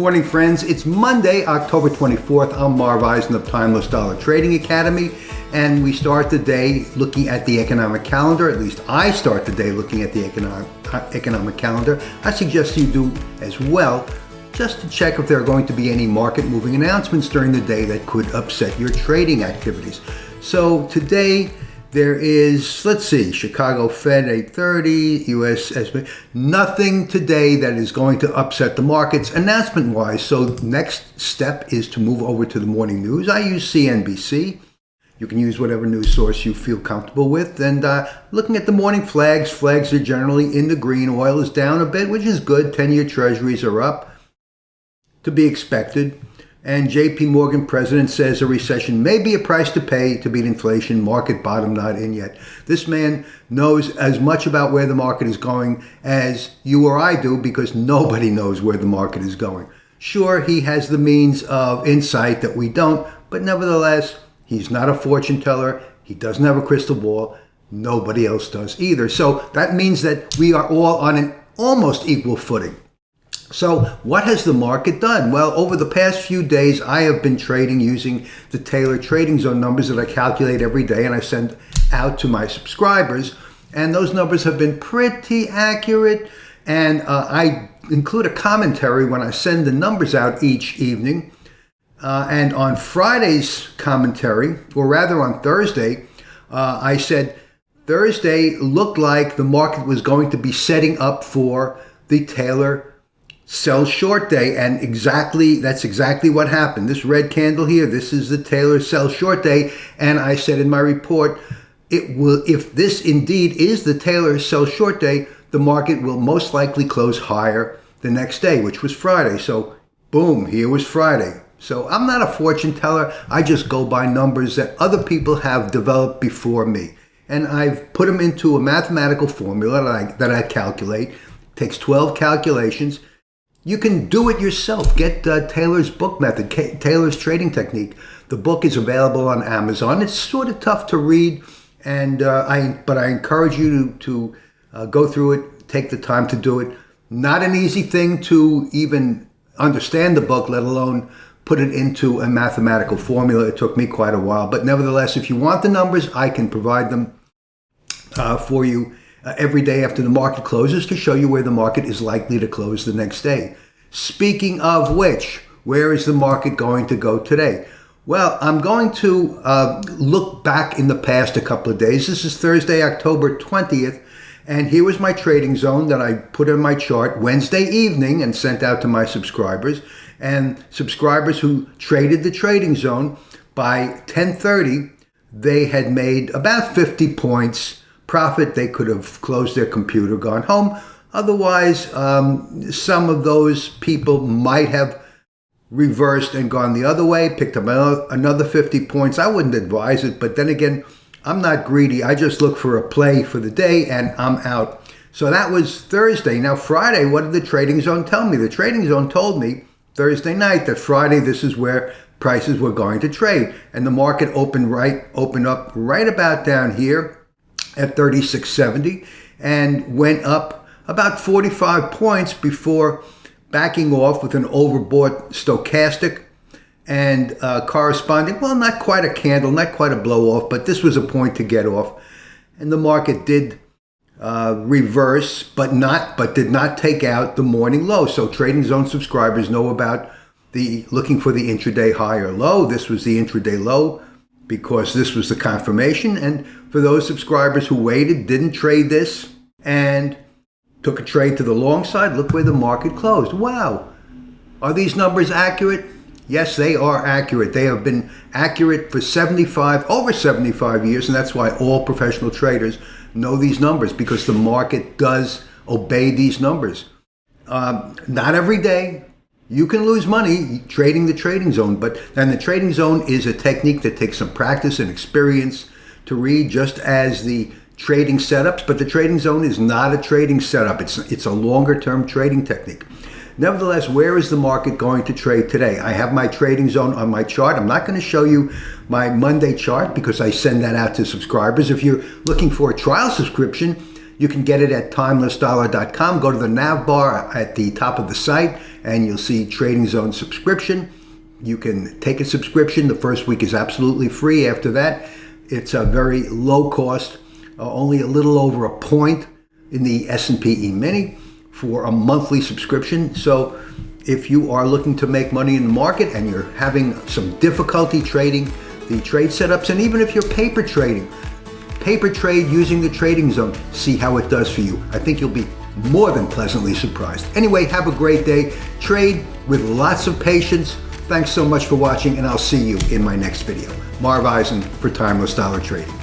morning, friends. It's Monday, October 24th. I'm Marv Eisen of Timeless Dollar Trading Academy, and we start the day looking at the economic calendar. At least I start the day looking at the economic calendar. I suggest you do as well, just to check if there are going to be any market-moving announcements during the day that could upset your trading activities. So today, there is, let's see, Chicago Fed 8:30, US S&P. Nothing today that is going to upset the markets announcement-wise. So next step is to move over to the morning news. I use CNBC. You can use whatever news source you feel comfortable with. And looking at the morning flags are generally in the green. Oil is down a bit, which is good. 10-year treasuries are up, to be expected. And JP Morgan president says a recession may be a price to pay to beat inflation. Market bottom not in yet. This man knows as much about where the market is going as you or I do, because nobody knows where the market is going. Sure, he has the means of insight that we don't, but nevertheless, he's not a fortune teller. He doesn't have a crystal ball. Nobody else does either. So that means that we are all on an almost equal footing. So what has the market done? Well, over the past few days, I have been trading using the Taylor Trading Zone numbers that I calculate every day and I send out to my subscribers. And those numbers have been pretty accurate. And I include a commentary when I send the numbers out each evening. And on Friday's commentary, or rather on Thursday, I said Thursday looked like the market was going to be setting up for the Taylor sell short day, and that's exactly what happened. This red candle here, this is the Taylor sell short day, and I said in my report, if this indeed is the Taylor sell short day, the market will most likely close higher the next day, which was Friday. So boom, here was Friday. So I'm not a fortune teller. I just go by numbers that other people have developed before me, and I've put them into a mathematical formula that I calculate. It takes 12 calculations. You can do it yourself. Get Taylor's book method, Taylor's trading technique. The book is available on Amazon. It's sort of tough to read, but I encourage you to go through it, take the time to do it. Not an easy thing to even understand the book, let alone put it into a mathematical formula. It took me quite a while. But nevertheless, if you want the numbers, I can provide them for you every day after the market closes to show you where the market is likely to close the next day. Speaking of which, where is the market going to go today? Well, I'm going to look back in the past a couple of days. This is Thursday, October 20th, and here was my trading zone that I put in my chart Wednesday evening and sent out to my subscribers. And subscribers who traded the trading zone by 10:30, they had made about 50 points profit. They could have closed their computer, gone home. Otherwise, some of those people might have reversed and gone the other way, picked up another 50 points. I wouldn't advise it, but then again, I'm not greedy. I just look for a play for the day and I'm out. So that was Thursday. Now Friday, what did the trading zone tell me? The trading zone told me Thursday night that Friday, this is where prices were going to trade. And the market opened up right about down here at 36.70 and went up about 45 points before backing off with an overbought stochastic and corresponding, well, not quite a candle, not quite a blow off, but this was a point to get off. And the market did reverse, but did not take out the morning low. So trading zone subscribers know about looking for the intraday high or low. This was the intraday low, because this was the confirmation. And for those subscribers who waited, didn't trade this, and took a trade to the long side, look where the market closed. Wow. Are these numbers accurate? Yes, they are accurate. They have been accurate for over 75 years, and that's why all professional traders know these numbers, because the market does obey these numbers. Not every day. You can lose money trading the trading zone, then the trading zone is a technique that takes some practice and experience to read, just as the trading setups, but the trading zone is not a trading setup. It's a longer-term trading technique. Nevertheless, where is the market going to trade today? I have my trading zone on my chart. I'm not going to show you my Monday chart because I send that out to subscribers. If you're looking for a trial subscription, You can get it at timelessdollar.com. Go to the nav bar at the top of the site and you'll see Trading Zone subscription. You can take a subscription. The first week is absolutely free. After that, it's a very low cost, only a little over a point in the S&P Emini for a monthly subscription. So if you are looking to make money in the market and you're having some difficulty trading the trade setups, and even if you're paper trade using the Trading Zone, see how it does for you. I think you'll be more than pleasantly surprised. Anyway, have a great day. Trade with lots of patience. Thanks so much for watching, and I'll see you in my next video. Marv Eisen for Timeless Dollar Trading.